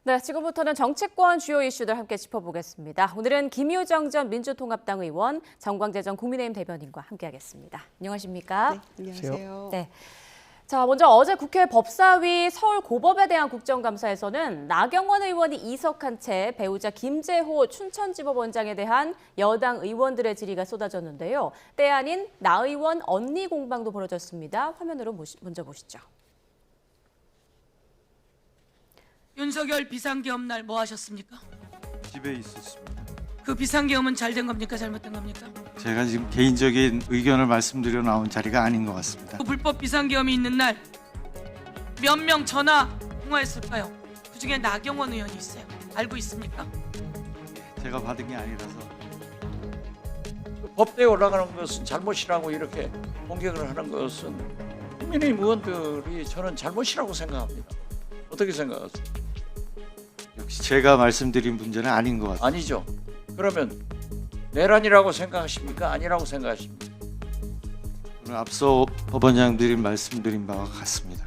네, 지금부터는 정치권 주요 이슈들 함께 짚어보겠습니다. 오늘은 김유정 전 민주통합당 의원, 정광재 전 국민의힘 대변인과 함께하겠습니다. 안녕하십니까? 네, 안녕하세요. 네. 자, 먼저 어제 국회 법사위 서울고법에 대한 국정감사에서는 나경원 의원이 이석한 채 배우자 김재호 춘천지법원장에 대한 여당 의원들의 질의가 쏟아졌는데요. 때 아닌 나 의원 언니 공방도 벌어졌습니다. 화면으로 먼저 보시죠. 윤석열 비상계엄 날 뭐 하셨습니까? 집에 있었습니다. 그 비상계엄은 잘 된 겁니까? 잘못된 겁니까? 제가 지금 개인적인 의견을 말씀드려 나온 자리가 아닌 것 같습니다. 그 불법 비상계엄이 있는 날 몇 명 전화 통화했을까요? 그중에 나경원 의원이 있어요. 알고 있습니까? 제가 받은 게 아니라서. 법대에 올라가는 것은 잘못이라고 이렇게 공격을 하는 것은 국민의힘 의원들이 저는 잘못이라고 생각합니다. 어떻게 생각하세요? 역시 제가 말씀드린 문제는 아닌 것 같습니다. 아니죠. 그러면 내란이라고 생각하십니까? 아니라고 생각하십니까? 오늘 앞서 법원장들이 말씀드린 바와 같습니다.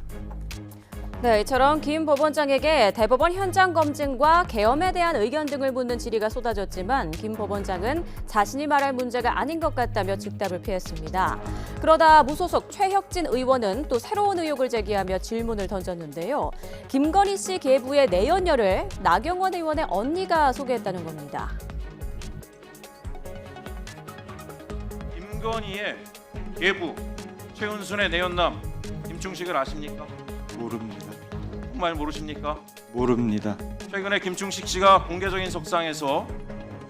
네, 이처럼 김 법원장에게 대법원 현장 검증과 계엄에 대한 의견 등을 묻는 질의가 쏟아졌지만 김 법원장은 자신이 말할 문제가 아닌 것 같다며 즉답을 피했습니다. 그러다 무소속 최혁진 의원은 또 새로운 의혹을 제기하며 질문을 던졌는데요. 김건희 씨 계부의 내연녀를 나경원 의원의 언니가 소개했다는 겁니다. 김건희의 계부 최은순의 내연남 김충식을 아십니까? 모릅니다. 정말 모르십니까? 모릅니다. 최근에 김충식 씨가 공개적인 속상에서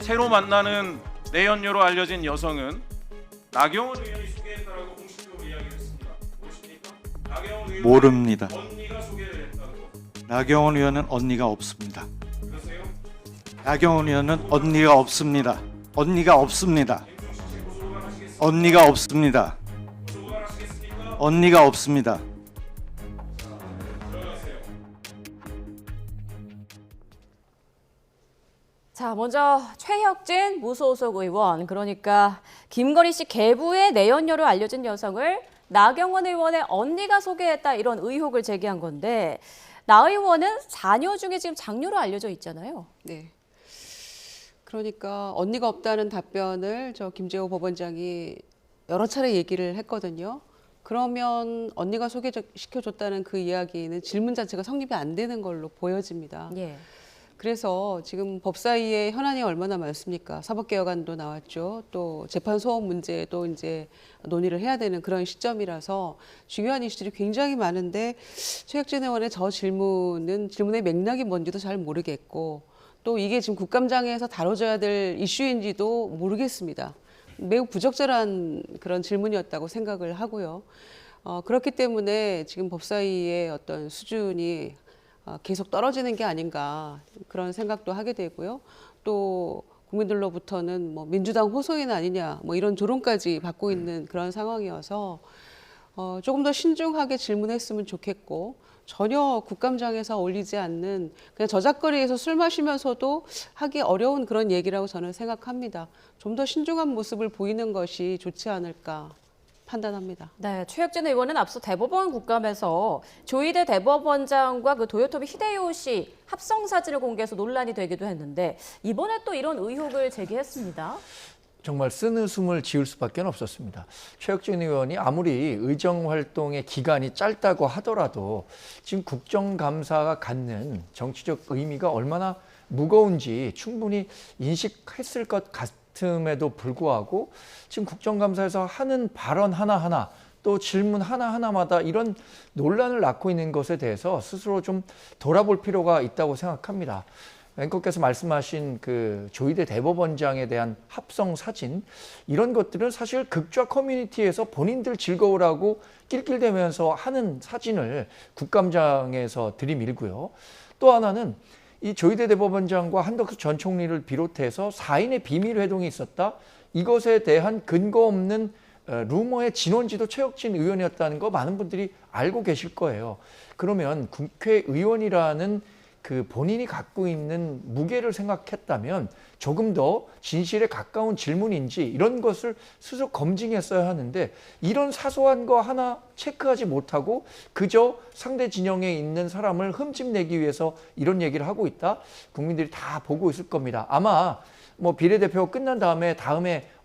새로 만나는 내연녀로 알려진 여성은 나경원 의원이 소개했다라고 공식적으로 이야기했습니다. 모르십니까? 나경원 의원 모릅니다. 언니가 소개를 했다고. 나경원 의원은 언니가 없습니다. 그러세요? 나경원 의원은 언니가 없습니다. 언니가 없습니다. 김충식 씨 고소를 하시겠습니까? 언니가 없습니다. 고소를 하시겠습니까? 언니가 없습니다. 자, 먼저 최혁진 무소속 의원, 그러니까 김건희 씨 계부의 내연녀로 알려진 여성을 나경원 의원의 언니가 소개했다 이런 의혹을 제기한 건데 나 의원은 자녀 중에 지금 장녀로 알려져 있잖아요. 네. 그러니까 언니가 없다는 답변을 저 김재호 법원장이 여러 차례 얘기를 했거든요. 그러면 언니가 소개시켜줬다는 그 이야기는 질문 자체가 성립이 안 되는 걸로 보여집니다. 예. 그래서 지금 법사위에 현안이 얼마나 많습니까? 사법개혁안도 나왔죠. 또 재판 소원 문제도 이제 논의를 해야 되는 그런 시점이라서 중요한 이슈들이 굉장히 많은데 최혁진 의원의 저 질문의 맥락이 뭔지도 잘 모르겠고 또 이게 지금 국감장에서 다뤄져야 될 이슈인지도 모르겠습니다. 매우 부적절한 그런 질문이었다고 생각을 하고요. 그렇기 때문에 지금 법사위의 어떤 수준이 계속 떨어지는 게 아닌가 그런 생각도 하게 되고요. 또 국민들로부터는 뭐 민주당 호소인 아니냐 뭐 이런 조롱까지 받고 있는 그런 상황이어서 조금 더 신중하게 질문했으면 좋겠고 전혀 국감장에서 올리지 않는 그냥 저작거리에서 술 마시면서도 하기 어려운 그런 얘기라고 저는 생각합니다. 좀 더 신중한 모습을 보이는 것이 좋지 않을까 판단합니다. 네, 최혁진 의원은 앞서 대법원 국감에서 조희대 대법원장과 그 도요토미 히데요시 합성 사진을 공개해서 논란이 되기도 했는데 이번에 또 이런 의혹을 제기했습니다. 정말 쓴웃음을 지을 수밖에 없었습니다. 최혁진 의원이 아무리 의정활동의 기간이 짧다고 하더라도 지금 국정감사가 갖는 정치적 의미가 얼마나 무거운지 충분히 인식했을 것 같음에도 불구하고 지금 국정감사에서 하는 발언 하나하나 또 질문 하나하나마다 이런 논란을 낳고 있는 것에 대해서 스스로 좀 돌아볼 필요가 있다고 생각합니다. 앵커께서 말씀하신 그 조희대 대법원장에 대한 합성 사진 이런 것들은 사실 극좌 커뮤니티에서 본인들 즐거우라고 낄낄대면서 하는 사진을 국감장에서 들이밀고요. 또 하나는 이 조희대 대법원장과 한덕수 전 총리를 비롯해서 4인의 비밀 회동이 있었다. 이것에 대한 근거 없는 루머의 진원지도 최혁진 의원이었다는 거 많은 분들이 알고 계실 거예요. 그러면 국회의원이라는 그 본인이 갖고 있는 무게를 생각했다면 조금 더 진실에 가까운 질문인지 이런 것을 스스로 검증했어야 하는데 이런 사소한 거 하나 체크하지 못하고 그저 상대 진영에 있는 사람을 흠집내기 위해서 이런 얘기를 하고 있다. 국민들이 다 보고 있을 겁니다. 아마 뭐 비례대표가 끝난 다음에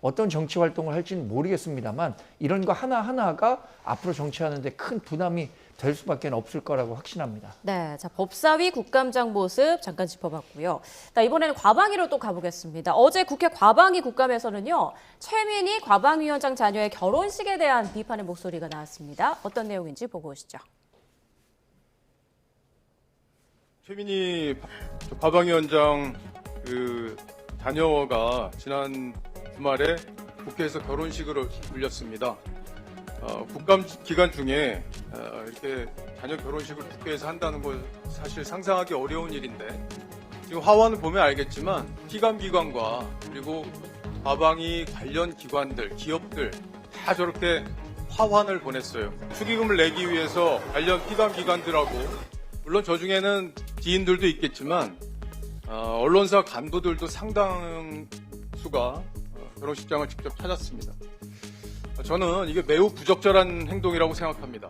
어떤 정치 활동을 할지는 모르겠습니다만 이런 거 하나하나가 앞으로 정치하는데 큰 부담이 될 수밖에 없을 거라고 확신합니다. 네, 자 법사위 국감장 모습 잠깐 짚어봤고요. 자, 이번에는 과방위로 또 가보겠습니다. 어제 국회 과방위 국감에서는요, 최민희 과방위원장 자녀의 결혼식에 대한 비판의 목소리가 나왔습니다. 어떤 내용인지 보고 오시죠. 최민희 과방위원장 그 자녀가 지난 주말에 국회에서 결혼식을 올렸습니다. 국감 기간 중에 이렇게 자녀 결혼식을 국회에서 한다는 건 사실 상상하기 어려운 일인데 지금 화환을 보면 알겠지만 피감기관과 그리고 과방위 관련 기관들, 기업들 다 저렇게 화환을 보냈어요. 축의금을 내기 위해서 관련 피감기관들하고 물론 저 중에는 지인들도 있겠지만 언론사 간부들도 상당수가 결혼식장을 직접 찾았습니다. 저는 이게 매우 부적절한 행동이라고 생각합니다.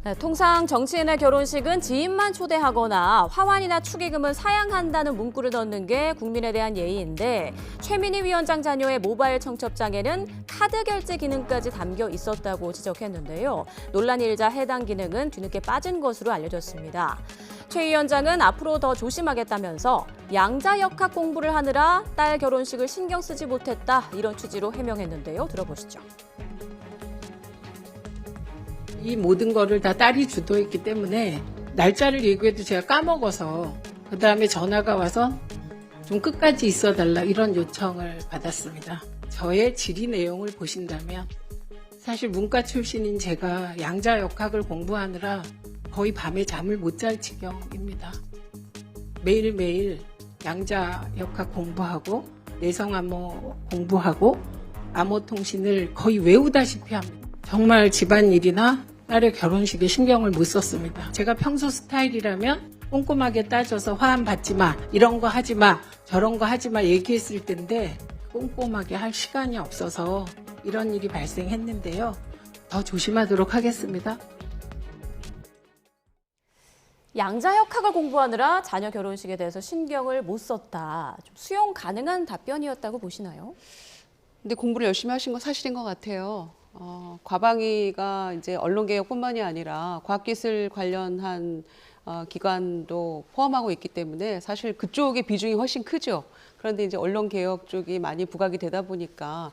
네, 통상 정치인의 결혼식은 지인만 초대하거나 화환이나 축의금은 사양한다는 문구를 넣는 게 국민에 대한 예의인데 최민희 위원장 자녀의 모바일 청첩장에는 카드 결제 기능까지 담겨 있었다고 지적했는데요. 논란이 일자 해당 기능은 뒤늦게 빠진 것으로 알려졌습니다. 최 위원장은 앞으로 더 조심하겠다면서 양자역학 공부를 하느라 딸 결혼식을 신경 쓰지 못했다 이런 취지로 해명했는데요. 들어보시죠. 이 모든 거를 다 딸이 주도했기 때문에 날짜를 얘기해도 제가 까먹어서 그다음에 전화가 와서 좀 끝까지 있어달라 이런 요청을 받았습니다. 저의 질의 내용을 보신다면 사실 문과 출신인 제가 양자역학을 공부하느라 거의 밤에 잠을 못 잘 지경입니다. 매일매일 양자역학 공부하고 내성암호 공부하고 암호통신을 거의 외우다시피 합니다. 정말 집안일이나 딸의 결혼식에 신경을 못 썼습니다. 제가 평소 스타일이라면 꼼꼼하게 따져서 화환 받지 마, 이런 거 하지 마, 저런 거 하지 마 얘기했을 텐데 꼼꼼하게 할 시간이 없어서 이런 일이 발생했는데요. 더 조심하도록 하겠습니다. 양자역학을 공부하느라 자녀 결혼식에 대해서 신경을 못 썼다. 좀 수용 가능한 답변이었다고 보시나요? 근데 공부를 열심히 하신 건 사실인 것 같아요. 과방위가 이제 언론개혁뿐만이 아니라 과학기술 관련한 기관도 포함하고 있기 때문에 사실 그쪽의 비중이 훨씬 크죠. 그런데 이제 언론개혁 쪽이 많이 부각이 되다 보니까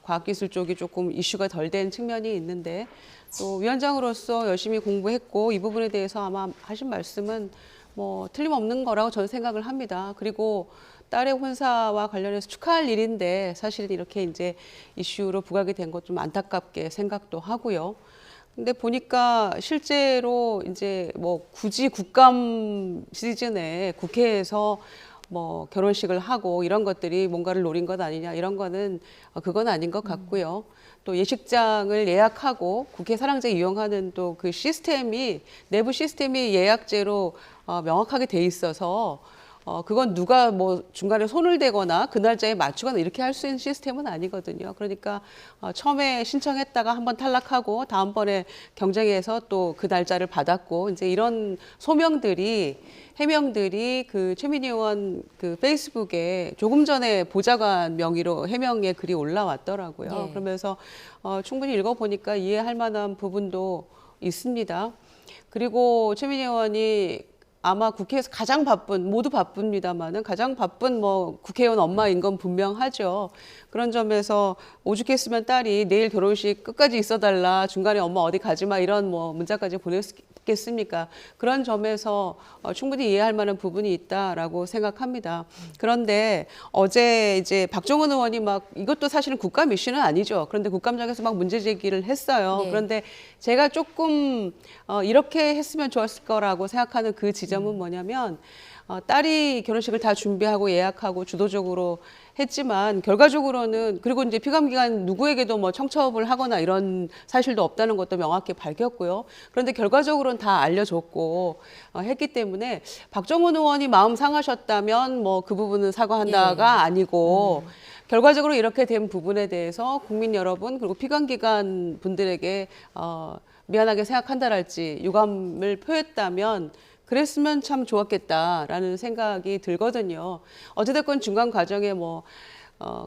과학기술 쪽이 조금 이슈가 덜 된 측면이 있는데 또 위원장으로서 열심히 공부했고 이 부분에 대해서 아마 하신 말씀은 뭐 틀림없는 거라고 저는 생각을 합니다. 그리고 딸의 혼사와 관련해서 축하할 일인데 사실 이렇게 이제 이슈로 부각이 된 것 좀 안타깝게 생각도 하고요. 근데 보니까 실제로 이제 뭐 굳이 국감 시즌에 국회에서 뭐 결혼식을 하고 이런 것들이 뭔가를 노린 것 아니냐 이런 거는 그건 아닌 것 같고요. 또 예식장을 예약하고 국회 사랑제 이용하는 또 그 시스템이 내부 시스템이 예약제로 명확하게 돼 있어서 그건 누가 뭐 중간에 손을 대거나 그 날짜에 맞추거나 이렇게 할 수 있는 시스템은 아니거든요. 그러니까 처음에 신청했다가 한번 탈락하고 다음번에 경쟁해서 또 그 날짜를 받았고 이제 이런 해명들이 그 최민희 의원 그 페이스북에 조금 전에 보좌관 명의로 해명의 글이 올라왔더라고요. 네. 그러면서 충분히 읽어보니까 이해할 만한 부분도 있습니다. 그리고 최민희 의원이 아마 국회에서 가장 바쁜, 모두 바쁩니다만은 가장 바쁜 뭐 국회의원 엄마인 건 분명하죠. 그런 점에서 오죽했으면 딸이 내일 결혼식 끝까지 있어달라, 중간에 엄마 어디 가지 마 이런 뭐 문자까지 보냈겠습니까? 그런 점에서 충분히 이해할 만한 부분이 있다라고 생각합니다. 그런데 어제 이제 박종원 의원이 막 이것도 사실은 국감 이슈는 아니죠. 그런데 국감장에서 막 문제 제기를 했어요. 네. 그런데 제가 조금 이렇게 했으면 좋았을 거라고 생각하는 그 지점은 뭐냐면 딸이 결혼식을 다 준비하고 예약하고 주도적으로 했지만 결과적으로는 그리고 이제 피감기관 누구에게도 뭐 청첩을 하거나 이런 사실도 없다는 것도 명확히 밝혔고요. 그런데 결과적으로는 다 알려줬고 했기 때문에 박정훈 의원이 마음 상하셨다면 뭐 그 부분은 사과한다가 아니고 결과적으로 이렇게 된 부분에 대해서 국민 여러분 그리고 피감기관 분들에게 미안하게 생각한다랄지 유감을 표했다면 그랬으면 참 좋았겠다라는 생각이 들거든요. 어찌됐건 중간 과정에 뭐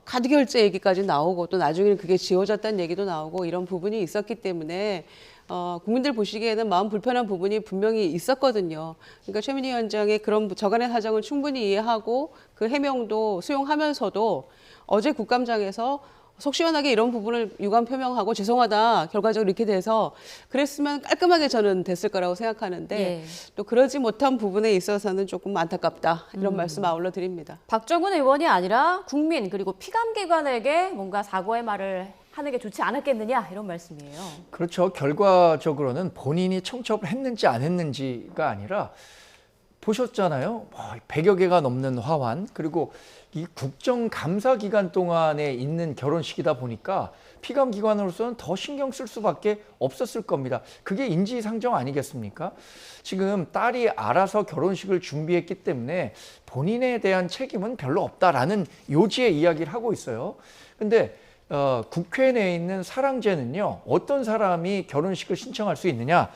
카드 결제 얘기까지 나오고 또 나중에는 그게 지워졌다는 얘기도 나오고 이런 부분이 있었기 때문에 국민들 보시기에는 마음 불편한 부분이 분명히 있었거든요. 그러니까 최민희 위원장의 그런 저간의 사정을 충분히 이해하고 그 해명도 수용하면서도 어제 국감장에서 속 시원하게 이런 부분을 유감 표명하고 죄송하다 결과적으로 이렇게 돼서 그랬으면 깔끔하게 저는 됐을 거라고 생각하는데 예. 또 그러지 못한 부분에 있어서는 조금 안타깝다 이런 말씀 아울러 드립니다. 박정훈 의원이 아니라 국민 그리고 피감기관에게 뭔가 사과의 말을 하는 게 좋지 않았겠느냐 이런 말씀이에요. 그렇죠. 결과적으로는 본인이 청첩을 했는지 안 했는지가 아니라 보셨잖아요. 100여 개가 넘는 화환 그리고 이 국정감사 기간 동안에 있는 결혼식이다 보니까 피감기관으로서는 더 신경 쓸 수밖에 없었을 겁니다. 그게 인지상정 아니겠습니까? 지금 딸이 알아서 결혼식을 준비했기 때문에 본인에 대한 책임은 별로 없다라는 요지의 이야기를 하고 있어요. 근데 국회 내에 있는 사랑제는요. 어떤 사람이 결혼식을 신청할 수 있느냐?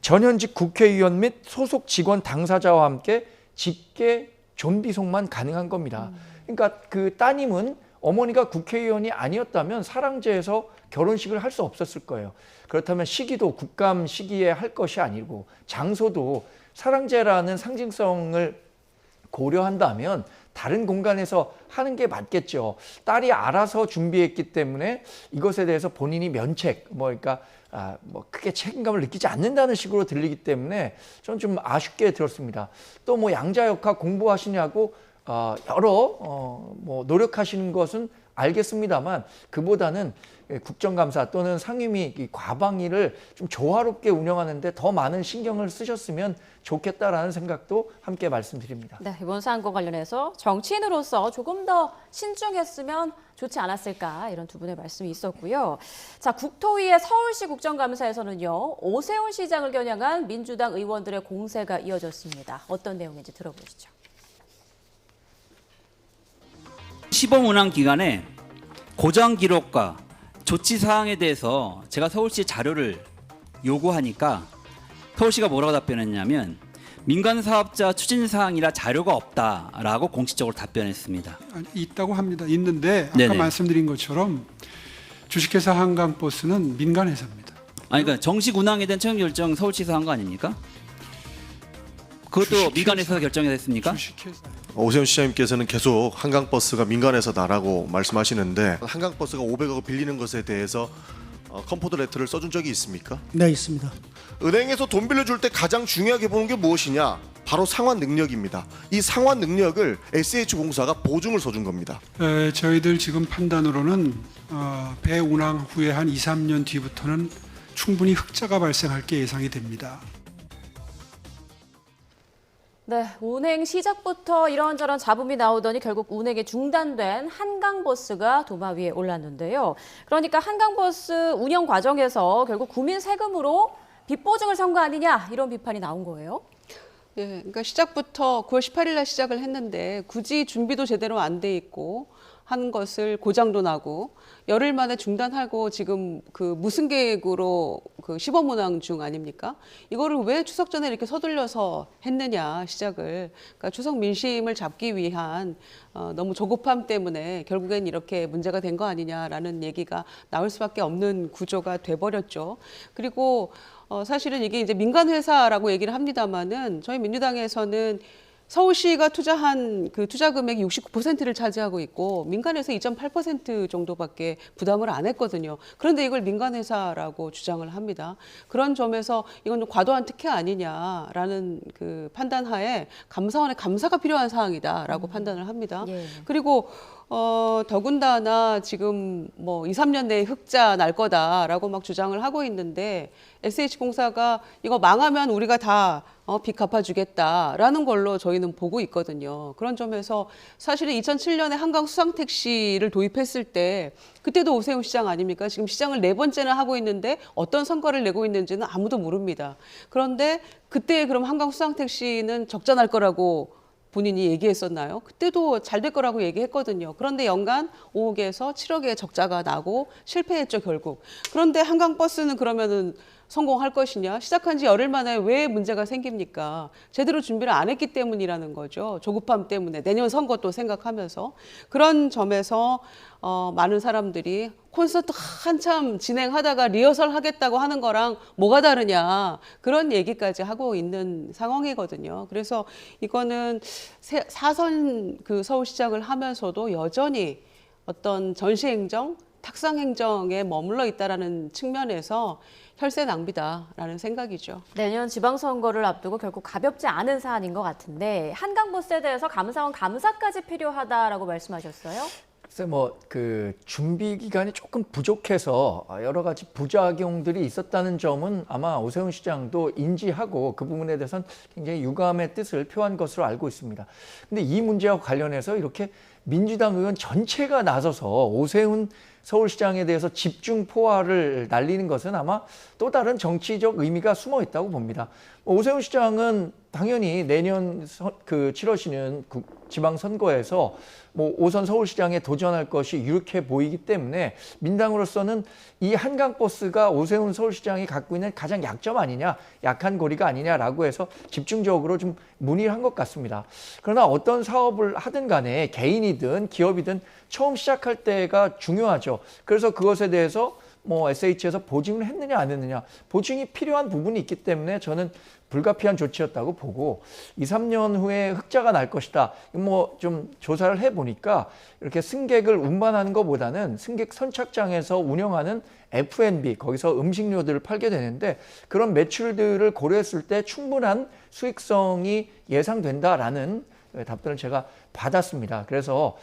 전현직 국회의원 및 소속 직원 당사자와 함께 직계 존비속만 가능한 겁니다. 그러니까 그 따님은 어머니가 국회의원이 아니었다면 사랑제에서 결혼식을 할 수 없었을 거예요. 그렇다면 시기도 국감 시기에 할 것이 아니고 장소도 사랑제라는 상징성을 고려한다면 다른 공간에서 하는 게 맞겠죠. 딸이 알아서 준비했기 때문에 이것에 대해서 본인이 면책, 그러니까 크게 책임감을 느끼지 않는다는 식으로 들리기 때문에 저는 좀 아쉽게 들었습니다. 또 뭐 양자역학 공부하시냐고 여러 노력하시는 것은 알겠습니다만 그보다는 국정감사 또는 상임위 과방위를 좀 조화롭게 운영하는데 더 많은 신경을 쓰셨으면 좋겠다라는 생각도 함께 말씀드립니다. 네, 이번 사안과 관련해서 정치인으로서 조금 더 신중했으면 좋지 않았을까 이런 두 분의 말씀이 있었고요. 자, 국토위의 서울시 국정감사에서는요. 오세훈 시장을 겨냥한 민주당 의원들의 공세가 이어졌습니다. 어떤 내용인지 들어보시죠. 시범 운항 기간에 고정 기록과 조치 사항에 대해서 제가 서울시 자료를 요구하니까 서울시가 뭐라고 답변했냐면 민간 사업자 추진 사항이라 자료가 없다라고 공식적으로 답변했습니다. 있다고 합니다. 있는데 아까 네네. 말씀드린 것처럼 주식회사 한강버스는 민간 회사입니다. 아니 그러니까 정식 운항에 대한 최종 결정 서울시에서 한 거 아닙니까? 그것도 민간에서 결정이 됐습니까? 주식회사. 오세훈 시장님께서는 계속 한강버스가 민간회사다라고 말씀하시는데 한강버스가 500억을 빌리는 것에 대해서 컴포트 레터를 써준 적이 있습니까? 네, 있습니다. 은행에서 돈 빌려줄 때 가장 중요하게 보는 게 무엇이냐? 바로 상환 능력입니다. 이 상환 능력을 SH공사가 보증을 서준 겁니다. 저희들 지금 판단으로는 배 운항 후에 한 2, 3년 뒤부터는 충분히 흑자가 발생할 게 예상이 됩니다. 네, 운행 시작부터 이런저런 잡음이 나오더니 결국 운행이 중단된 한강버스가 도마 위에 올랐는데요. 그러니까 한강버스 운영 과정에서 결국 국민 세금으로 빚보증을 선 거 아니냐 이런 비판이 나온 거예요. 예, 그러니까 시작부터 9월 18일 날 시작을 했는데 굳이 준비도 제대로 안 돼 있고 한 것을 고장도 나고 열흘 만에 중단하고 지금 그 무슨 계획으로 그 시범 운항 중 아닙니까? 이거를 왜 추석 전에 이렇게 서둘러서 했느냐 시작을. 그러니까 추석 민심을 잡기 위한 너무 조급함 때문에 결국엔 이렇게 문제가 된 거 아니냐라는 얘기가 나올 수밖에 없는 구조가 돼버렸죠. 그리고 사실은 이게 이제 민간 회사라고 얘기를 합니다만은 저희 민주당에서는 서울시가 투자한 그 투자 금액이 69%를 차지하고 있고 민간에서 2.8% 정도밖에 부담을 안 했거든요. 그런데 이걸 민간회사라고 주장을 합니다. 그런 점에서 이건 좀 과도한 특혜 아니냐라는 그 판단하에 감사원의 감사가 필요한 사항이다라고 판단을 합니다. 예. 그리고 더군다나 지금 뭐 2, 3년 내에 흑자 날 거다라고 막 주장을 하고 있는데 SH공사가 이거 망하면 우리가 다 빚 갚아주겠다라는 걸로 저희는 보고 있거든요. 그런 점에서 사실은 2007년에 한강 수상택시를 도입했을 때 그때도 오세훈 시장 아닙니까? 지금 시장을 4번째나 하고 있는데 어떤 성과를 내고 있는지는 아무도 모릅니다. 그런데 그때 그럼 한강 수상택시는 적자 날 거라고 본인이 얘기했었나요? 그때도 잘 될 거라고 얘기했거든요. 그런데 연간 5억에서 7억의 적자가 나고 실패했죠, 결국. 그런데 한강버스는 그러면은 성공할 것이냐? 시작한 지 열흘 만에 왜 문제가 생깁니까? 제대로 준비를 안 했기 때문이라는 거죠. 조급함 때문에. 내년 선거도 생각하면서. 그런 점에서 많은 사람들이 콘서트 한참 진행하다가 리허설 하겠다고 하는 거랑 뭐가 다르냐. 그런 얘기까지 하고 있는 상황이거든요. 그래서 이거는 4선 그 서울시장을 하면서도 여전히 어떤 전시행정, 탁상행정에 머물러 있다라는 측면에서 혈세 낭비다라는 생각이죠. 내년 지방선거를 앞두고 결국 가볍지 않은 사안인 것 같은데 한강버스에 대해서 감사원 감사까지 필요하다라고 말씀하셨어요? 글쎄 그 준비 기간이 조금 부족해서 여러 가지 부작용들이 있었다는 점은 아마 오세훈 시장도 인지하고 그 부분에 대해서는 굉장히 유감의 뜻을 표한 것으로 알고 있습니다. 근데 이 문제와 관련해서 이렇게 민주당 의원 전체가 나서서 오세훈 서울시장에 대해서 집중 포화를 날리는 것은 아마 또 다른 정치적 의미가 숨어 있다고 봅니다. 오세훈 시장은 당연히 내년 그 치러지는 지방선거에서 5선 서울시장에 도전할 것이 유력해 보이기 때문에 민당으로서는 이 한강버스가 오세훈 서울시장이 갖고 있는 가장 약점 아니냐, 약한 고리가 아니냐라고 해서 집중적으로 좀 문의를 한 것 같습니다. 그러나 어떤 사업을 하든 간에 개인이든 기업이든 처음 시작할 때가 중요하죠. 그래서 그것에 대해서 SH에서 보증을 했느냐 안 했느냐, 보증이 필요한 부분이 있기 때문에 저는 불가피한 조치였다고 보고 2, 3년 후에 흑자가 날 것이다. 좀 조사를 해보니까 이렇게 승객을 운반하는 것보다는 승객 선착장에서 운영하는 F&B, 거기서 음식료들을 팔게 되는데 그런 매출들을 고려했을 때 충분한 수익성이 예상된다라는 답변을 제가 받았습니다. 그래서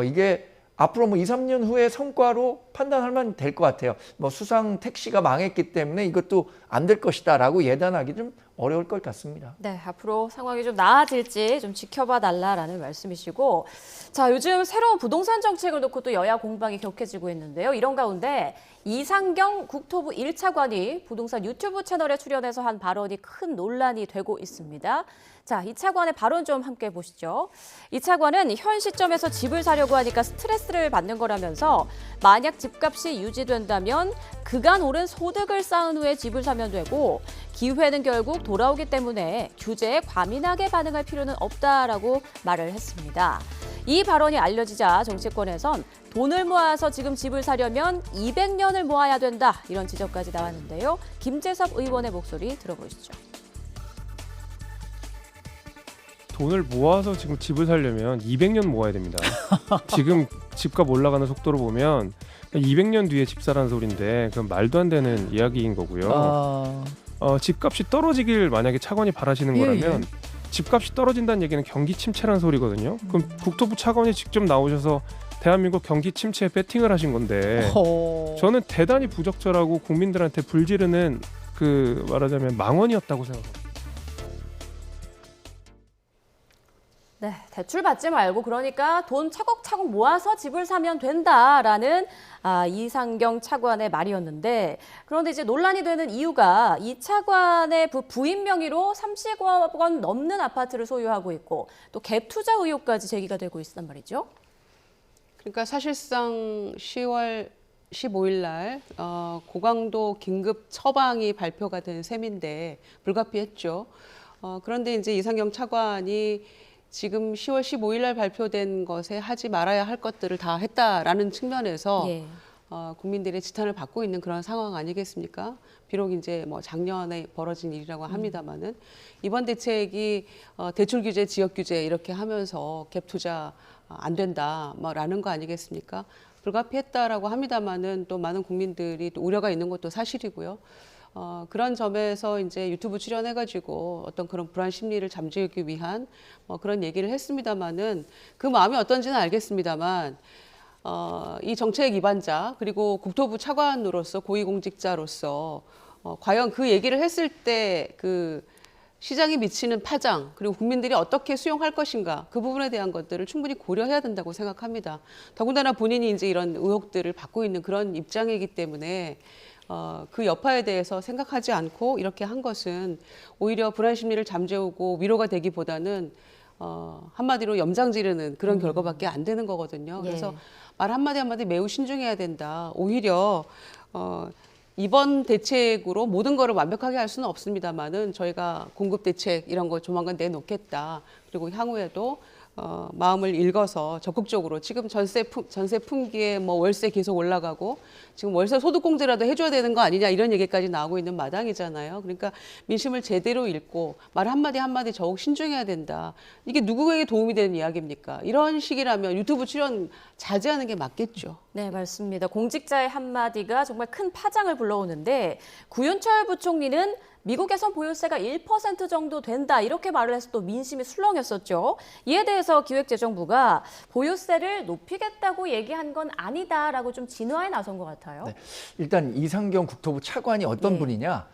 이게 앞으로 2, 3년 후에 성과로 판단하면 될 것 같아요. 수상 택시가 망했기 때문에 이것도 안 될 것이다라고 예단하기 좀 어려울 것 같습니다. 네, 앞으로 상황이 좀 나아질지 좀 지켜봐 달라라는 말씀이시고, 자, 요즘 새로운 부동산 정책을 놓고 또 여야 공방이 격해지고 있는데요. 이런 가운데 이상경 국토부 1차관이 부동산 유튜브 채널에 출연해서 한 발언이 큰 논란이 되고 있습니다. 자, 이 차관의 발언 좀 함께 보시죠. 이 차관은 현 시점에서 집을 사려고 하니까 스트레스를 받는 거라면서 만약 집값이 유지된다면 그간 오른 소득을 쌓은 후에 집을 사면 되고 기회는 결국 돌아오기 때문에 규제에 과민하게 반응할 필요는 없다라고 말을 했습니다. 이 발언이 알려지자 정치권에선 돈을 모아서 지금 집을 사려면 200년을 모아야 된다, 이런 지적까지 나왔는데요. 김재섭 의원의 목소리 들어보시죠. 돈을 모아서 지금 집을 살려면 200년 모아야 됩니다. 지금 집값 올라가는 속도로 보면 200년 뒤에 집 사라는 소리인데 그건 말도 안 되는 이야기인 거고요. 집값이 떨어지길 만약에 차관이 바라시는 거라면 집값이 떨어진다는 얘기는 경기 침체라는 소리거든요. 그럼 국토부 차관이 직접 나오셔서 대한민국 경기 침체에 배팅을 하신 건데 저는 대단히 부적절하고 국민들한테 불지르는 말하자면 망언이었다고 생각합니다. 네, 대출 받지 말고 그러니까 돈 차곡차곡 모아서 집을 사면 된다라는 이상경 차관의 말이었는데, 그런데 이제 논란이 되는 이유가 이 차관의 부인 명의로 30억 원 넘는 아파트를 소유하고 있고 또 갭 투자 의혹까지 제기가 되고 있단 말이죠. 그러니까 사실상 10월 15일 날 고강도 긴급 처방이 발표가 된 셈인데 불가피했죠. 그런데 이제 이상경 차관이 지금 10월 15일 날 발표된 것에 하지 말아야 할 것들을 다 했다라는 측면에서 국민들의 지탄을 받고 있는 그런 상황 아니겠습니까? 비록 이제 작년에 벌어진 일이라고 합니다만은 이번 대책이 대출 규제, 지역 규제 이렇게 하면서 갭 투자 안 된다라는 거 아니겠습니까? 불가피했다라고 합니다만은 또 많은 국민들이 또 우려가 있는 것도 사실이고요. 그런 점에서 이제 유튜브 출연해가지고 어떤 그런 불안 심리를 잠재우기 위한 그런 얘기를 했습니다만은 그 마음이 어떤지는 알겠습니다만 이 정책 입안자 그리고 국토부 차관으로서 고위공직자로서 과연 그 얘기를 했을 때 시장이 미치는 파장, 그리고 국민들이 어떻게 수용할 것인가, 그 부분에 대한 것들을 충분히 고려해야 된다고 생각합니다. 더군다나 본인이 이제 이런 의혹들을 받고 있는 그런 입장이기 때문에 그 여파에 대해서 생각하지 않고 이렇게 한 것은 오히려 불안 심리를 잠재우고 위로가 되기보다는 한마디로 염장 지르는 그런 결과밖에 안 되는 거거든요. 그래서 말 한마디 한마디 매우 신중해야 된다. 오히려 이번 대책으로 모든 거를 완벽하게 할 수는 없습니다만은 저희가 공급 대책 이런 거 조만간 내놓겠다. 그리고 향후에도 마음을 읽어서 적극적으로 지금 전세 품귀에 뭐 월세 계속 올라가고 지금 월세 소득공제라도 해줘야 되는 거 아니냐 이런 얘기까지 나오고 있는 마당이잖아요. 그러니까 민심을 제대로 읽고 말 한마디 한마디 더욱 신중해야 된다. 이게 누구에게 도움이 되는 이야기입니까? 이런 식이라면 유튜브 출연 자제하는 게 맞겠죠. 네, 맞습니다. 공직자의 한마디가 정말 큰 파장을 불러오는데 구윤철 부총리는 미국에선 보유세가 1% 정도 된다 이렇게 말을 해서 또 민심이 술렁였었죠. 이에 대해서 기획재정부가 보유세를 높이겠다고 얘기한 건 아니다라고 좀 진화에 나선 것 같아요. 네. 일단 이상경 국토부 차관이 어떤 분이냐?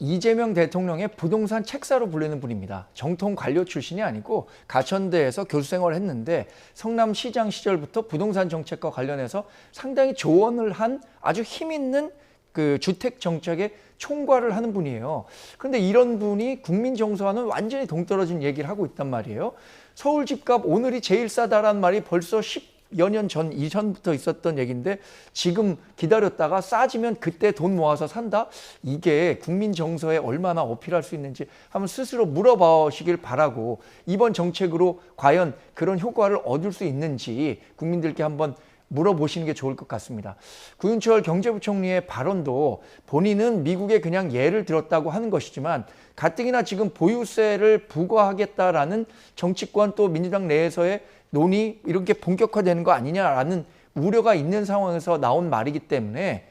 이재명 대통령의 부동산 책사로 불리는 분입니다. 정통 관료 출신이 아니고 가천대에서 교수 생활을 했는데 성남시장 시절부터 부동산 정책과 관련해서 상당히 조언을 한 아주 힘 있는 그 주택 정책의 총괄을 하는 분이에요. 그런데 이런 분이 국민 정서와는 완전히 동떨어진 얘기를 하고 있단 말이에요. 서울 집값 오늘이 제일 싸다라는 말이 벌써 10여 년 전 이전부터 있었던 얘기인데 지금 기다렸다가 싸지면 그때 돈 모아서 산다? 이게 국민 정서에 얼마나 어필할 수 있는지 한번 스스로 물어보시길 바라고 이번 정책으로 과연 그런 효과를 얻을 수 있는지 국민들께 한번 물어보시는 게 좋을 것 같습니다. 구윤철 경제부총리의 발언도 본인은 미국에 그냥 예를 들었다고 하는 것이지만 가뜩이나 지금 보유세를 부과하겠다라는 정치권 또 민주당 내에서의 논의 이렇게 본격화되는 거 아니냐라는 우려가 있는 상황에서 나온 말이기 때문에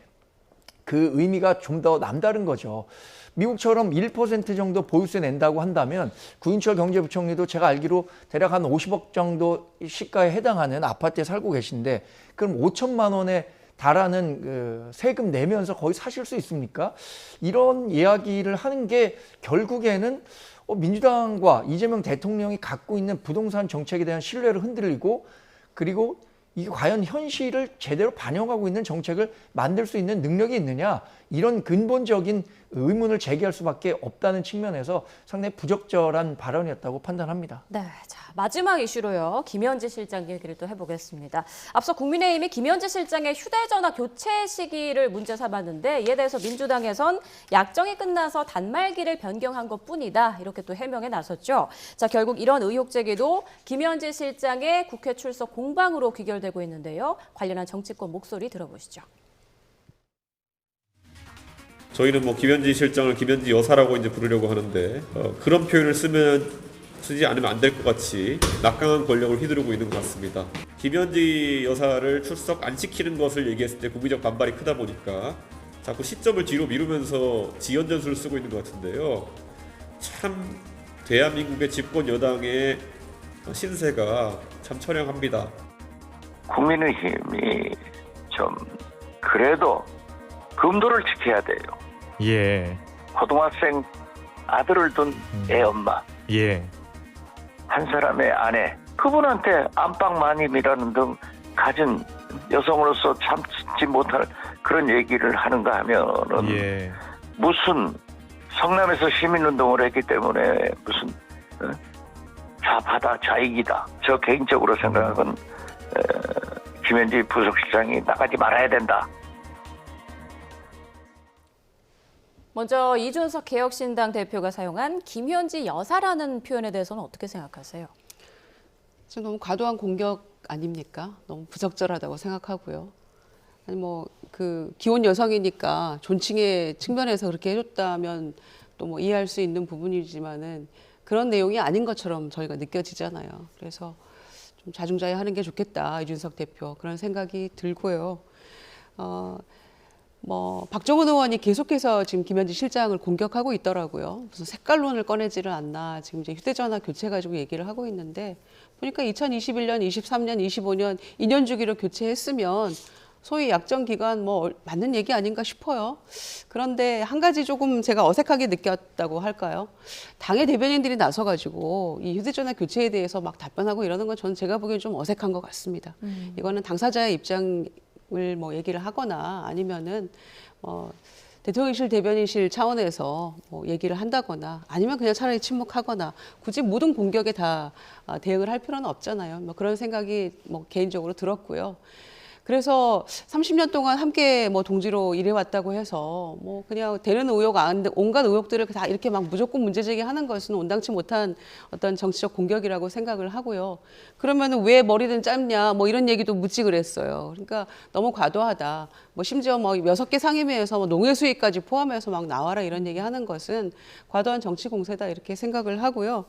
그 의미가 좀 더 남다른 거죠. 미국처럼 1% 정도 보유세 낸다고 한다면 구윤철 경제부총리도 제가 알기로 대략 한 50억 정도 시가에 해당하는 아파트에 살고 계신데 그럼 5천만 원에 달하는 그 세금 내면서 거의 사실 수 있습니까? 이런 이야기를 하는 게 결국에는 민주당과 이재명 대통령이 갖고 있는 부동산 정책에 대한 신뢰를 흔들리고 그리고 이게 과연 현실을 제대로 반영하고 있는 정책을 만들 수 있는 능력이 있느냐 이런 근본적인 의문을 제기할 수밖에 없다는 측면에서 상당히 부적절한 발언이었다고 판단합니다. 네, 자 마지막 이슈로요. 김현지 실장 얘기를 또 해보겠습니다. 앞서 국민의힘이 김현지 실장의 휴대전화 교체 시기를 문제 삼았는데 이에 대해서 민주당에선 약정이 끝나서 단말기를 변경한 것뿐이다 이렇게 또 해명에 나섰죠. 자 결국 이런 의혹 제기도 김현지 실장의 국회 출석 공방으로 귀결되고 있는데요. 관련한 정치권 목소리 들어보시죠. 저희는 뭐 김현지 실장을 김현지 여사라고 이제 부르려고 하는데 그런 표현을 쓰지 않으면 안 될 것 같이 낙강한 권력을 휘두르고 있는 것 같습니다. 김현지 여사를 출석 안 시키는 것을 얘기했을 때 국민적 반발이 크다 보니까 자꾸 시점을 뒤로 미루면서 지연 전술을 쓰고 있는 것 같은데요. 참 대한민국의 집권 여당의 신세가 참 처량합니다. 국민의힘이 좀 그래도 금도를 지켜야 돼요. 예. 고등학생 아들을 둔 애 엄마. 예. 한 사람의 아내. 그분한테 안방 마님이라는 등 가진 여성으로서 참지 못할 그런 얘기를 하는가 하면은 예. 무슨 성남에서 시민운동을 했기 때문에 무슨 좌파다 좌익이다. 저 개인적으로 생각은 김현지 부속실장이 나가지 말아야 된다. 먼저 이준석 개혁신당 대표가 사용한 김현지 여사라는 표현에 대해서는 어떻게 생각하세요? 좀 너무 과도한 공격 아닙니까? 너무 부적절하다고 생각하고요. 아니 뭐 그 기혼 여성이니까 존칭의 측면에서 그렇게 해줬다면 또 뭐 이해할 수 있는 부분이지만은 그런 내용이 아닌 것처럼 저희가 느껴지잖아요. 그래서 좀 자중자애하는 게 좋겠다 이준석 대표 그런 생각이 들고요. 뭐 박정원 의원이 계속해서 지금 김현지 실장을 공격하고 있더라고요. 무슨 색깔론을 꺼내지를 않나 지금 이제 휴대전화 교체 가지고 얘기를 하고 있는데 보니까 2021년, 23년, 25년 2년 주기로 교체했으면 소위 약정 기간 뭐 맞는 얘기 아닌가 싶어요. 그런데 한 가지 조금 제가 어색하게 느꼈다고 할까요? 당의 대변인들이 나서가지고 이 휴대전화 교체에 대해서 막 답변하고 이러는 건 저는 제가 보기엔 좀 어색한 것 같습니다. 이거는 당사자의 입장을 뭐 얘기를 하거나 아니면은 대통령실 대변인실 차원에서 뭐 얘기를 한다거나 아니면 그냥 차라리 침묵하거나 굳이 모든 공격에 다 대응을 할 필요는 없잖아요. 뭐 그런 생각이 뭐 개인적으로 들었고요. 그래서 30년 동안 함께 뭐 동지로 일해왔다고 해서 뭐 그냥 되는 의혹, 온갖 의혹들을 다 이렇게 막 무조건 문제 제기하는 것은 온당치 못한 어떤 정치적 공격이라고 생각을 하고요. 그러면은 왜 머리는 짧냐 뭐 이런 얘기도 묻지 그랬어요. 그러니까 너무 과도하다. 뭐 심지어 뭐 6개 상임위에서 뭐 농해 수위까지 포함해서 막 나와라 이런 얘기 하는 것은 과도한 정치 공세다 이렇게 생각을 하고요.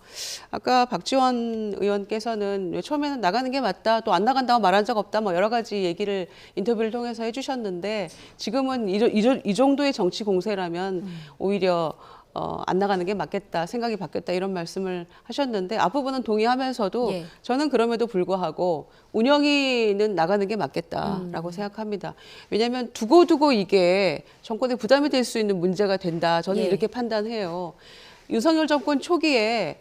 아까 박지원 의원께서는 처음에는 나가는 게 맞다, 또 안 나간다고 말한 적 없다, 뭐 여러 가지 얘기를 인터뷰를 통해서 해주셨는데 지금은 이 정도의 정치 공세라면 오히려 안 나가는 게 맞겠다, 생각이 바뀌었다 이런 말씀을 하셨는데 앞부분은 동의하면서도 예. 저는 그럼에도 불구하고 운영위는 나가는 게 맞겠다라고 생각합니다. 왜냐하면 두고두고 이게 정권에 부담이 될 수 있는 문제가 된다. 저는 예. 이렇게 판단해요. 윤석열 정권 초기에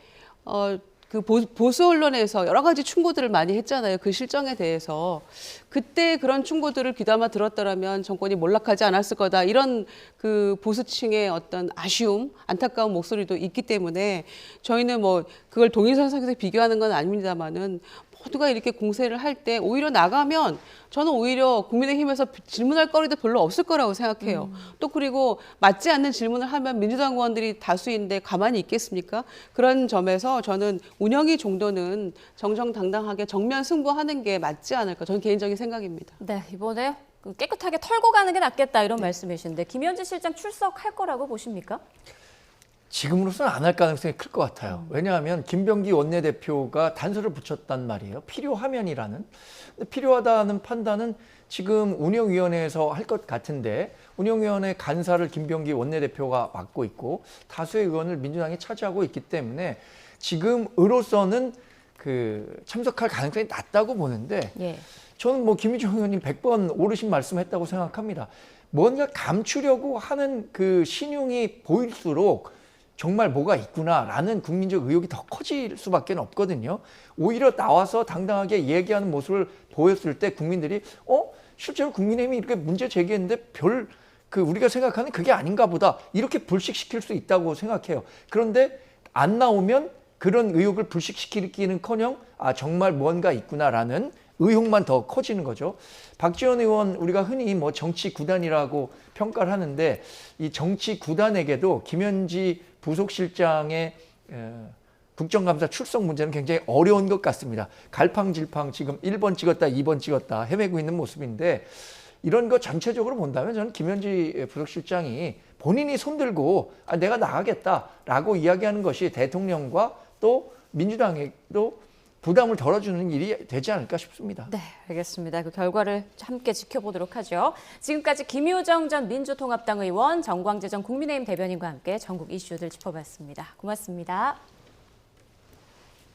그 보수 언론에서 여러 가지 충고들을 많이 했잖아요. 그 실정에 대해서. 그때 그런 충고들을 귀담아 들었더라면 정권이 몰락하지 않았을 거다. 이런 그 보수층의 어떤 아쉬움, 안타까운 목소리도 있기 때문에 저희는 뭐 그걸 동일선상에서 비교하는 건 아닙니다만은 모두가 이렇게 공세를 할 때 오히려 나가면 저는 오히려 국민의힘에서 질문할 거리도 별로 없을 거라고 생각해요. 또 그리고 맞지 않는 질문을 하면 민주당 의원들이 다수인데 가만히 있겠습니까? 그런 점에서 저는 운영위 정도는 정정당당하게 정면 승부하는 게 맞지 않을까. 저는 개인적인 생각입니다. 네, 이번에 깨끗하게 털고 가는 게 낫겠다 이런 말씀이신데 김현지 실장 출석할 거라고 보십니까? 지금으로서는 안 할 가능성이 클 것 같아요. 왜냐하면 김병기 원내대표가 단서를 붙였단 말이에요. 필요하면이라는. 근데 필요하다는 판단은 지금 운영위원회에서 할 것 같은데 운영위원회 간사를 김병기 원내대표가 맡고 있고 다수의 의원을 민주당이 차지하고 있기 때문에 지금으로서는 그 참석할 가능성이 낮다고 보는데 예. 저는 뭐 김희정 의원님 100번 옳으신 말씀했다고 생각합니다. 뭔가 감추려고 하는 그 신용이 보일수록 정말 뭐가 있구나라는 국민적 의혹이 더 커질 수밖에 없거든요. 오히려 나와서 당당하게 얘기하는 모습을 보였을 때 국민들이 실제로 국민의힘이 이렇게 문제 제기했는데 별 우리가 생각하는 그게 아닌가 보다 이렇게 불식시킬 수 있다고 생각해요. 그런데 안 나오면 그런 의혹을 불식시키기는커녕 정말 뭔가 있구나라는 의혹만 더 커지는 거죠. 박지원 의원 우리가 흔히 뭐 정치 구단이라고 평가를 하는데 이 정치 구단에게도 김현지 부속실장의 국정감사 출석 문제는 굉장히 어려운 것 같습니다. 갈팡질팡 지금 1번 찍었다 2번 찍었다 헤매고 있는 모습인데 이런 거 전체적으로 본다면 저는 김현지 부속실장이 본인이 손들고 내가 나가겠다라고 이야기하는 것이 대통령과 또 민주당에도 부담을 덜어주는 일이 되지 않을까 싶습니다. 네, 알겠습니다. 그 결과를 함께 지켜보도록 하죠. 지금까지 김효정 전 민주통합당 의원, 정광재 전 국민의힘 대변인과 함께 전국 이슈들 짚어봤습니다. 고맙습니다.